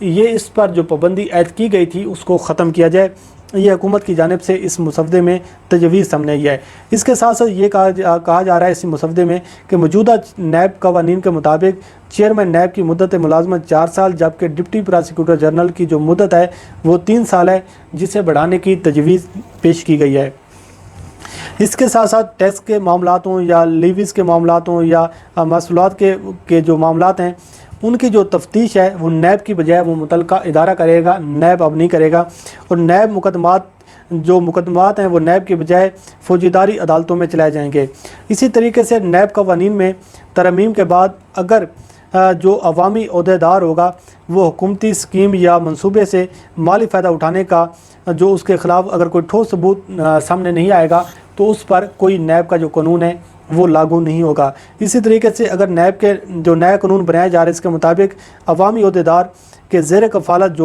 یہ اس پر جو پابندی عائد کی گئی تھی اس کو ختم کیا جائے، یہ حکومت کی جانب سے اس مسودے میں تجویز سامنے آئی ہے۔ اس کے ساتھ ساتھ یہ کہا جا رہا ہے اس مسودے میں کہ موجودہ نیب قوانین کے مطابق چیئرمین نیب کی مدت ملازمت 4 سال، جبکہ ڈپٹی پراسیکیوٹر جنرل کی جو مدت ہے وہ 3 سال ہے، جسے بڑھانے کی تجویز پیش کی گئی ہے۔ اس کے ساتھ ساتھ ٹیکس کے معاملات ہوں یا لیویز کے معاملات ہوں یا محصولات کے جو معاملات ہیں، ان کی جو تفتیش ہے وہ نیب کی بجائے وہ متعلقہ ادارہ کرے گا، نیب اب نہیں کرے گا، اور نیب مقدمات ہیں وہ نیب کے بجائے فوجداری عدالتوں میں چلائے جائیں گے۔ اسی طریقے سے نیب قوانین میں ترمیم کے بعد اگر جو عوامی عہدیدار ہوگا وہ حکومتی اسکیم یا منصوبے سے مالی فائدہ اٹھانے کا جو اس کے خلاف اگر کوئی ٹھوس ثبوت سامنے نہیں آئے گا تو اس پر کوئی نیب کا جو قانون ہے وہ لاگو نہیں ہوگا۔ اسی طریقے سے اگر نیب کے جو نیا قانون بنایا جا رہا ہے اس کے مطابق عوامی عہدیدار کے زیر کفالت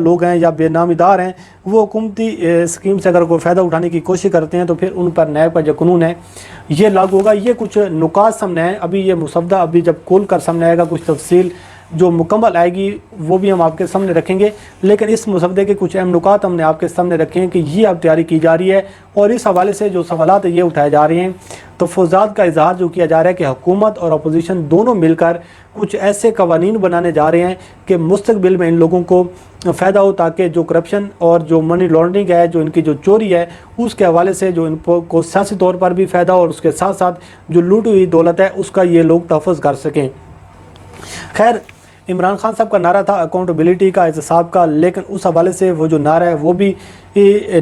لوگ ہیں یا بے نامی دار ہیں، وہ حکومتی اسکیم سے اگر کوئی فائدہ اٹھانے کی کوشش کرتے ہیں تو پھر ان پر نیب کا جو قانون ہے یہ لاگو ہوگا۔ یہ کچھ نکات سامنے ہیں، ابھی یہ مسودہ ابھی جب کھول کر سامنے آئے گا کچھ تفصیل جو مکمل آئے گی وہ بھی ہم آپ کے سامنے رکھیں گے، لیکن اس مسودے کے کچھ اہم نکات ہم نے آپ کے سامنے رکھے ہیں کہ یہ اب تیاری کی جا رہی ہے، اور اس حوالے سے جو سوالات یہ اٹھائے جا رہے ہیں تفویضات کا اظہار جو کیا جا رہا ہے کہ حکومت اور اپوزیشن دونوں مل کر کچھ ایسے قوانین بنانے جا رہے ہیں کہ مستقبل میں ان لوگوں کو فائدہ ہو، تاکہ جو کرپشن اور جو منی لانڈرنگ ہے، جو ان کی جو چوری ہے، اس کے حوالے سے جو ان کو سیاسی طور پر بھی فائدہ ہو اور اس کے ساتھ ساتھ جو لوٹی ہوئی دولت ہے اس کا یہ لوگ تحفظ کر سکیں۔ خیر، عمران خان صاحب کا نعرہ تھا اکاؤنٹیبلٹی کا، احتساب کا، لیکن اس حوالے سے وہ جو نعرہ ہے وہ بھی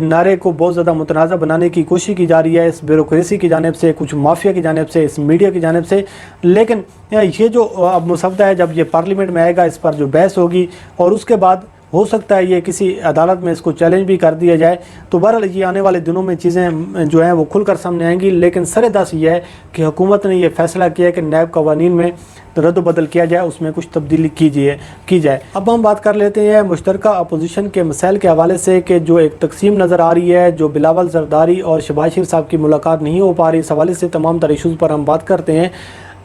نعرے کو بہت زیادہ متنازع بنانے کی کوشش کی جا رہی ہے اس بیوروکریسی کی جانب سے، کچھ مافیا کی جانب سے، اس میڈیا کی جانب سے۔ لیکن یہ جو اب مسودہ ہے جب یہ پارلیمنٹ میں آئے گا اس پر جو بحث ہوگی اور اس کے بعد ہو سکتا ہے یہ کسی عدالت میں اس کو چیلنج بھی کر دیا جائے، تو بہرحال یہ آنے والے دنوں میں چیزیں جو ہیں وہ کھل کر سامنے آئیں گی۔ لیکن سر دست یہ ہے کہ حکومت نے یہ فیصلہ کیا ہے کہ نیب قوانین میں رد و بدل کیا جائے، اس میں کچھ تبدیلی کی جائے۔ اب ہم بات کر لیتے ہیں مشترکہ اپوزیشن کے مسائل کے حوالے سے کہ جو ایک تقسیم نظر آ رہی ہے، جو بلاول زرداری اور شہباز شریف صاحب کی ملاقات نہیں ہو پا رہی، اس حوالے سے تمام تر ایشوز پر ہم بات کرتے ہیں۔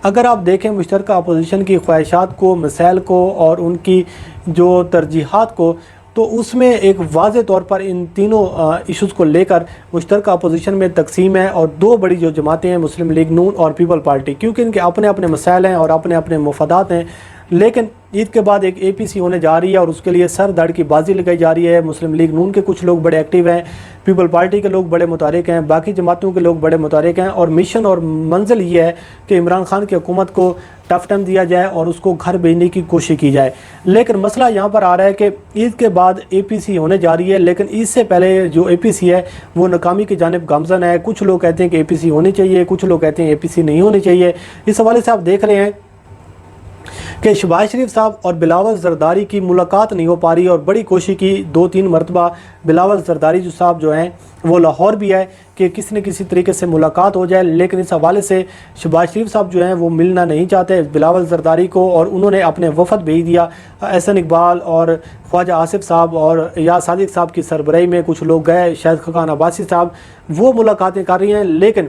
اگر آپ دیکھیں مشترکہ اپوزیشن کی خواہشات کو، مسائل کو اور ان کی جو ترجیحات کو، تو اس میں ایک واضح طور پر ان تینوں ایشوز کو لے کر مشترکہ اپوزیشن میں تقسیم ہے، اور دو بڑی جو جماعتیں ہیں مسلم لیگ نون اور پیپل پارٹی، کیونکہ ان کے اپنے اپنے مسائل ہیں اور اپنے اپنے مفادات ہیں۔ لیکن عید کے بعد ایک اے پی سی ہونے جا رہی ہے اور اس کے لیے سر دھڑ کی بازی لگائی جا رہی ہے۔ مسلم لیگ نون کے کچھ لوگ بڑے ایکٹیو ہیں، پیپل پارٹی کے لوگ بڑے متحرک ہیں، باقی جماعتوں کے لوگ بڑے متحرک ہیں، اور مشن اور منزل یہ ہے کہ عمران خان کی حکومت کو ٹف ٹائم دیا جائے اور اس کو گھر بھیجنے کی کوشش کی جائے۔ لیکن مسئلہ یہاں پر آ رہا ہے کہ عید کے بعد اے پی سی ہونے جا رہی ہے، لیکن عید سے پہلے جو اے پی سی ہے وہ ناکامی کی جانب گامزن ہے۔ کچھ لوگ کہتے ہیں کہ اے پی سی ہونی چاہیے، کچھ لوگ کہتے ہیں اے پی سی نہیں ہونی چاہیے۔ اس حوالے سے آپ دیکھ رہے ہیں کہ شہباز شریف صاحب اور بلاول زرداری کی ملاقات نہیں ہو پا رہی، اور بڑی کوشش کی 2-3 مرتبہ بلاول زرداری صاحب جو ہیں وہ لاہور بھی ہے کہ کسی نہ کسی طریقے سے ملاقات ہو جائے، لیکن اس حوالے سے شہباز شریف صاحب جو ہیں وہ ملنا نہیں چاہتے بلاول زرداری کو، اور انہوں نے اپنے وفد بھیج دیا۔ احسن اقبال اور خواجہ آصف صاحب اور یا صادق صاحب کی سربراہی میں کچھ لوگ گئے، شاید خاقان عباسی صاحب، وہ ملاقاتیں کر رہی ہیں، لیکن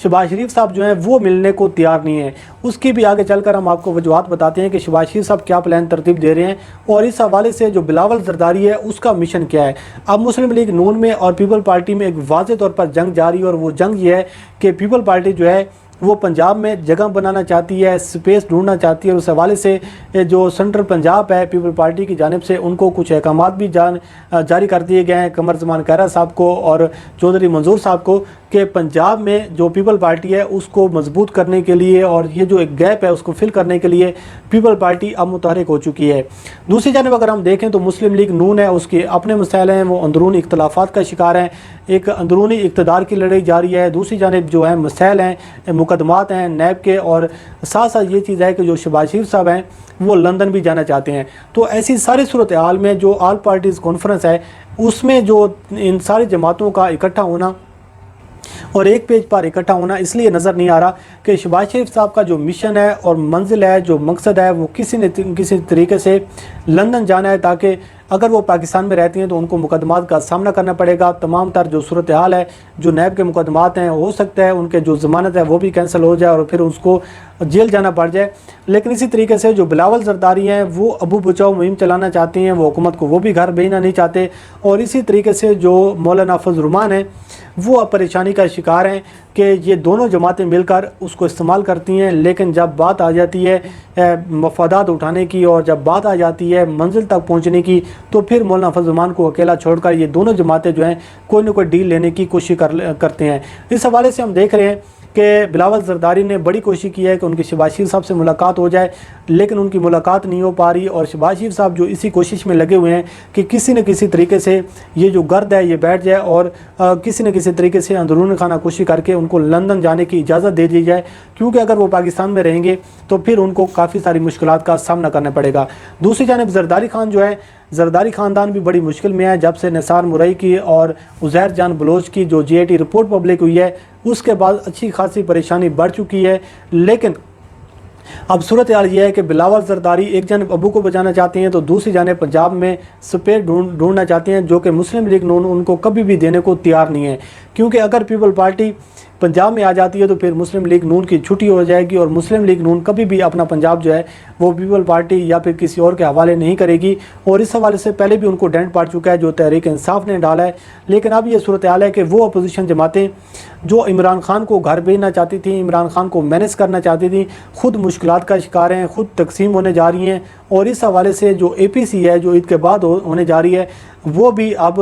شہباز شریف صاحب جو ہیں وہ ملنے کو تیار نہیں ہیں۔ اس کی بھی آگے چل کر ہم آپ کو وجوہات بتاتے ہیں کہ شہباز شریف صاحب کیا پلان ترتیب دے رہے ہیں، اور اس حوالے سے جو بلاول زرداری ہے اس کا مشن کیا ہے۔ اب مسلم لیگ نون میں اور پیپل پارٹی میں ایک واضح طور پر جنگ جاری ہے، اور وہ جنگ یہ ہے کہ پیپل پارٹی جو ہے وہ پنجاب میں جگہ بنانا چاہتی ہے، سپیس ڈھونڈنا چاہتی ہے، اور اس حوالے سے جو سینٹرل پنجاب ہے پیپل پارٹی کی جانب سے ان کو کچھ احکامات بھی جاری کر دیے گئے ہیں، قمر زمان کہرا صاحب کو اور چودھری منظور صاحب کو، کہ پنجاب میں جو پیپل پارٹی ہے اس کو مضبوط کرنے کے لیے اور یہ جو ایک گیپ ہے اس کو فل کرنے کے لیے پیپل پارٹی اب متحرک ہو چکی ہے۔ دوسری جانب اگر ہم دیکھیں تو مسلم لیگ نون ہے، اس کے اپنے مسائل ہیں، وہ اندرونی اختلافات کا شکار ہیں، ایک اندرونی اقتدار کی لڑائی جاری ہے۔ دوسری جانب جو ہے مسائل ہیں، مقدمات ہیں نیب کے، اور ساتھ ساتھ یہ چیز ہے کہ جو شہباز شریف صاحب ہیں وہ لندن بھی جانا چاہتے ہیں۔ تو ایسی ساری صورتحال میں جو آل پارٹیز کانفرنس ہے اس میں جو ان ساری جماعتوں کا اکٹھا ہونا اور ایک پیج پر اکٹھا ہونا اس لیے نظر نہیں آ رہا کہ شہباز شریف صاحب کا جو مشن ہے اور منزل ہے، جو مقصد ہے، وہ کسی نہ کسی طریقے سے لندن جانا ہے، تاکہ اگر وہ پاکستان میں رہتی ہیں تو ان کو مقدمات کا سامنا کرنا پڑے گا۔ تمام تر جو صورتحال ہے، جو نیب کے مقدمات ہیں، ہو سکتا ہے ان کے جو ضمانت ہے وہ بھی کینسل ہو جائے اور پھر اس کو جیل جانا پڑ جائے۔ لیکن اسی طریقے سے جو بلاول زرداری ہیں وہ ابو بچاؤ مہم چلانا چاہتی ہیں، وہ حکومت کو وہ بھی گھر بھیجنا نہیں چاہتے، اور اسی طریقے سے جو مولانا فضل الرحمان ہیں وہ اب پریشانی کا شکار ہیں کہ یہ دونوں جماعتیں مل کر اس کو استعمال کرتی ہیں، لیکن جب بات آ جاتی ہے مفادات اٹھانے کی اور جب بات آ جاتی ہے منزل تک پہنچنے کی تو پھر مولانا فضل الرحمان کو اکیلا چھوڑ کر یہ دونوں جماعتیں جو ہیں کوئی نہ کوئی ڈیل لینے کی کوشش کرتے ہیں۔ اس حوالے سے ہم دیکھ رہے ہیں کہ بلاول زرداری نے بڑی کوشش کی ہے کہ ان کی شہباز شریف صاحب سے ملاقات ہو جائے، لیکن ان کی ملاقات نہیں ہو پا رہی، اور شہباز شریف صاحب جو اسی کوشش میں لگے ہوئے ہیں کہ کسی نہ کسی طریقے سے یہ جو گرد ہے یہ بیٹھ جائے اور کسی نہ کسی طریقے سے اندرون خانہ کوشش کر کے ان کو لندن جانے کی اجازت دے دی جائے، کیونکہ اگر وہ پاکستان میں رہیں گے تو پھر ان کو کافی ساری مشکلات کا سامنا کرنا پڑے گا۔ دوسری جانب زرداری خان جو ہے، زرداری خاندان بھی بڑی مشکل میں ہے۔ جب سے نثار مرئی کی اور عزیر جان بلوچ کی جو جی آئی ٹی رپورٹ پبلک ہوئی ہے اس کے بعد اچھی خاصی پریشانی بڑھ چکی ہے، لیکن اب صورتحال یہ ہے کہ بلاول زرداری ایک جانب ابو کو بچانا چاہتے ہیں تو دوسری جانب پنجاب میں سپیر ڈھونڈنا چاہتے ہیں، جو کہ مسلم لیگ نون ان کو کبھی بھی دینے کو تیار نہیں ہے، کیونکہ اگر پیپل پارٹی پنجاب میں آ جاتی ہے تو پھر مسلم لیگ نون کی چھٹی ہو جائے گی، اور مسلم لیگ نون کبھی بھی اپنا پنجاب جو ہے وہ پیپل پارٹی یا پھر کسی اور کے حوالے نہیں کرے گی، اور اس حوالے سے پہلے بھی ان کو ڈینٹ پڑ چکا ہے جو تحریک انصاف نے ڈالا ہے۔ لیکن اب یہ صورتحال ہے کہ وہ اپوزیشن جماعتیں جو عمران خان کو گھر بھیجنا چاہتی تھیں، عمران خان کو مینیج کرنا چاہتی تھیں، خود مشکلات کا شکار ہیں، خود تقسیم ہونے جا رہی ہیں، اور اس حوالے سے جو اے پی سی ہے جو عید کے بعد ہونے جا رہی ہے وہ بھی اب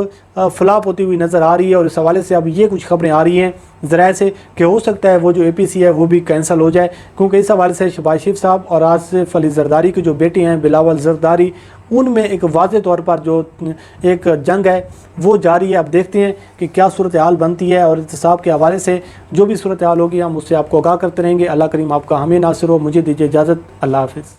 فلاپ ہوتی ہوئی نظر آ رہی ہے، اور اس حوالے سے اب یہ کچھ خبریں آ رہی ہیں ذرائع سے کہ ہو سکتا ہے وہ جو اے پی سی ہے وہ بھی کینسل ہو جائے، کیونکہ اس حوالے سے شہباز شریف صاحب اور آصف علی زرداری کی جو بیٹے ہیں بلاول زرداری، ان میں ایک واضح طور پر جو ایک جنگ ہے وہ جاری ہے۔ اب دیکھتے ہیں کہ کیا صورتحال بنتی ہے، اور احتساب کے حوالے سے جو بھی صورتحال ہوگی ہم اس سے آپ کو آگاہ کرتے رہیں گے۔ اللہ کریم آپ کا حامی ناصر ہو۔ مجھے دیجیے اجازت، اللہ حافظ۔